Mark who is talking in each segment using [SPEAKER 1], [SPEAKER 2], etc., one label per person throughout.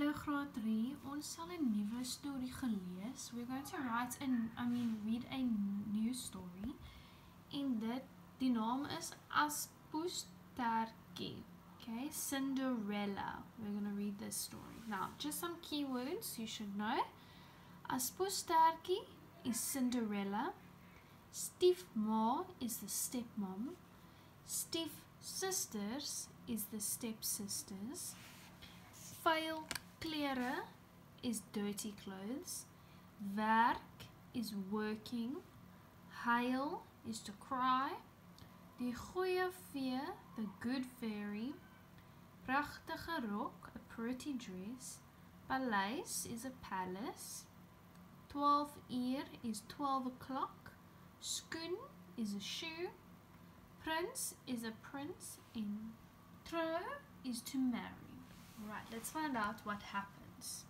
[SPEAKER 1] Hallo graad 3, ons sal 'n nuwe storie gelees. We're going to read a new story. En die naam is Aspoestertjie. Okay, Cinderella. We're going to read this story. Now, just some keywords you should know. Aspoestertjie is Cinderella. Stiefma is the stepmom. Stiefsusters is the stepsisters. Vuil klere is dirty clothes. Werk is working. Huil is to cry. Die goeie vee, the good fairy. Prachtige rok, a pretty dress. Paleis is a palace. 12 uur is 12 o'clock. Skoen is a shoe. Prins is a prince. And trou is to marry. Right, let's find out what happens.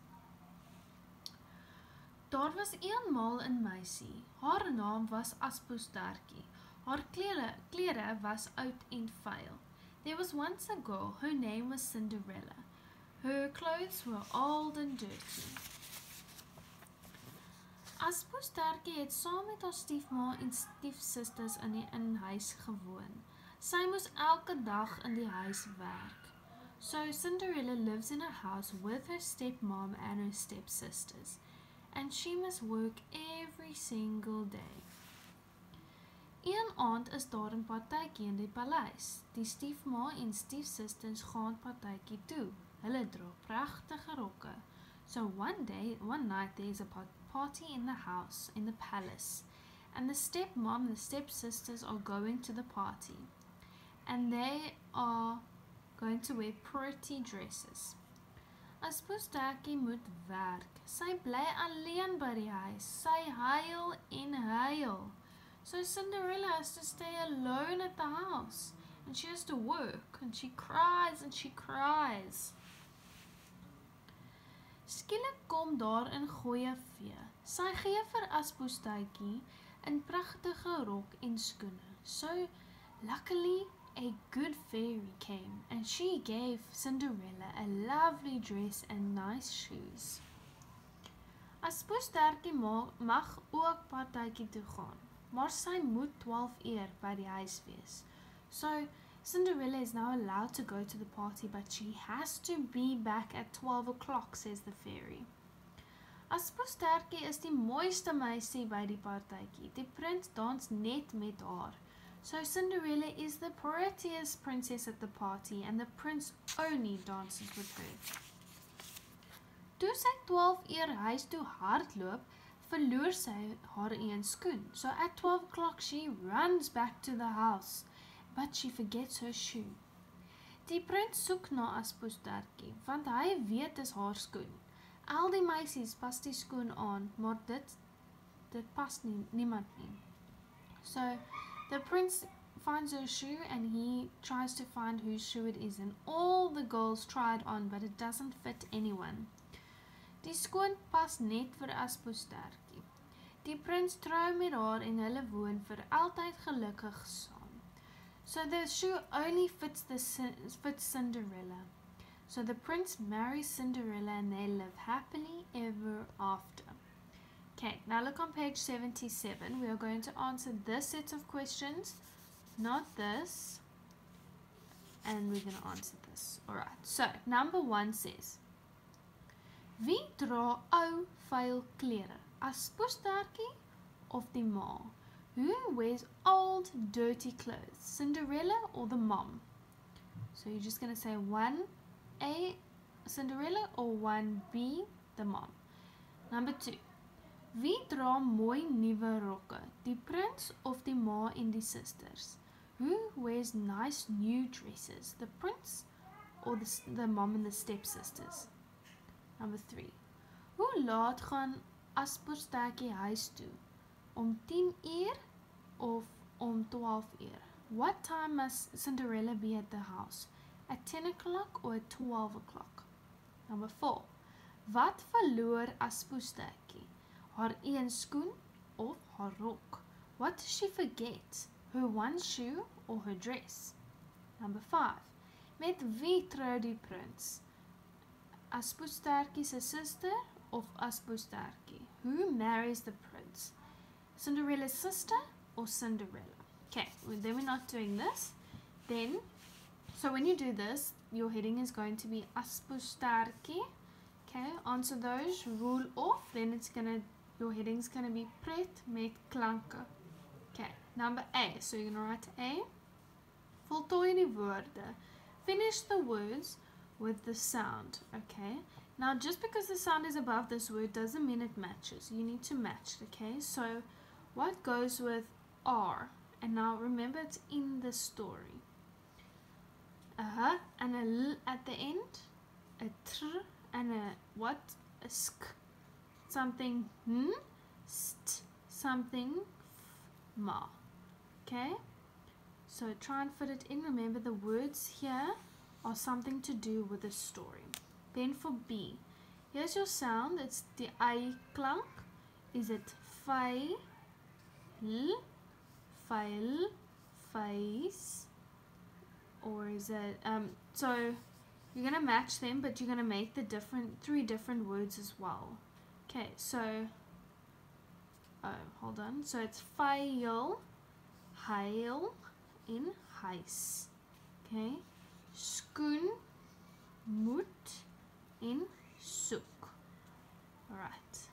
[SPEAKER 1] Daar was eenmaal 'n meisie. Haar naam was Aspoestertjie. Haar klere was oud en vuil. There was once a girl, her name was Cinderella. Her clothes were old and dirty. Aspoestertjie het saam met haar stiefma en stiefsusters in huis gewoon. Sy moes elke dag in die huis werk. So Cinderella lives in a house with her stepmom and her stepsisters, and she must work every single day. Een aand is daar 'n partytjie in die paleis. Die stiefma en stiefsusters gaan partytjie toe. Hulle dra pragtige rokke. So one night there is a party in the house, in the palace, and the stepmom and the stepsisters are going to the party, and they are going to wear pretty dresses. Aspoestertjie moet werk. Sy bly alleen by die huis. Sy huil en huil. So Cinderella has to stay alone at the house. And she has to work. And she cries and she cries. Skielik kom daar 'n goeie vee. Sy gee vir Aspoestertjie 'n pragtige rok en skoene. So luckily a good fairy came, and she gave Cinderella a lovely dress and nice shoes. Aspoestertjie mag ook partytjie toe gaan, maar sy moet 12 uur by die huis wees. So Cinderella is now allowed to go to the party, but she has to be back at 12 o'clock, says the fairy. Aspoestertjie is die mooiste meisie by die partytjie. Die prins dans net met haar. So Cinderella is the prettiest princess at the party, and the prince only dances with her. Toe sy 12 uur huis toe hardloop, verloor sy haar een skoen. So at 12 o'clock she runs back to the house, but she forgets her shoe. Die prins soek na Aspoestertjie, want hy weet dis haar skoen. Al die meisies pas die skoen aan, maar dit pas niemand nie. So the prince finds her shoe and he tries to find whose shoe it is, and all the girls try it on, but it doesn't fit anyone. Die skoen pas net vir Aspoestertjie. Die prins trou met haar en hulle woon vir altyd gelukkig saam. So the shoe only fits Cinderella. So the prince marries Cinderella and they live happily ever after. Okay, now look on page 77. We are going to answer this set of questions, not this, and we're going to answer this. Alright, so number 1 says, wie dra ou vuil klere? Aspoestertjie of die ma? Who wears old dirty clothes? Cinderella or the mom? So you're just going to say 1A, Cinderella, or 1B, the mom. Number 2. Wie dra mooi nuwe rokke? Die prins of die ma en die sisters? Who wears nice new dresses? The prince or the mom and the stepsisters? Number 3. Hoe laat gaan Aspoestertjie huis toe? Om 10 uur of om 12 uur? What time must Cinderella be at the house? At 10 o'clock or at 12 o'clock? Number 4. Wat verloor Aspoestertjie? Haar een skoen of haar rok? What does she forget? Her one shoe or her dress? Number 5. Met wie trou die prins? Aspoestertjie se sister of Aspoestertjie? Who marries the prince? Cinderella's sister or Cinderella? Okay, then we're not doing this. Then, so when you do this, your heading is going to be Aspoestertjie. Okay, answer those, rule off, then your heading's gonna be pret met klanke. Okay, number A. So you're gonna write A. Voltooi die woorde. Finish the words with the sound. Okay. Now, just because the sound is above this word doesn't mean it matches. You need to match. Okay. So, what goes with R? And now remember, it's in the story. And a L at the end, a tr, and a what? A sk. Something n, st, something f, ma. Okay? So try and fit it in. Remember, the words here are something to do with the story. Then for B, here's your sound. It's the I klank. Is it fai, l, fail, face, or is it so you're gonna match them, but you're gonna make the three different words as well. Okay, so hold on. So it's fail, heil, in huis. Okay, skoen, moet, in soek. Alright.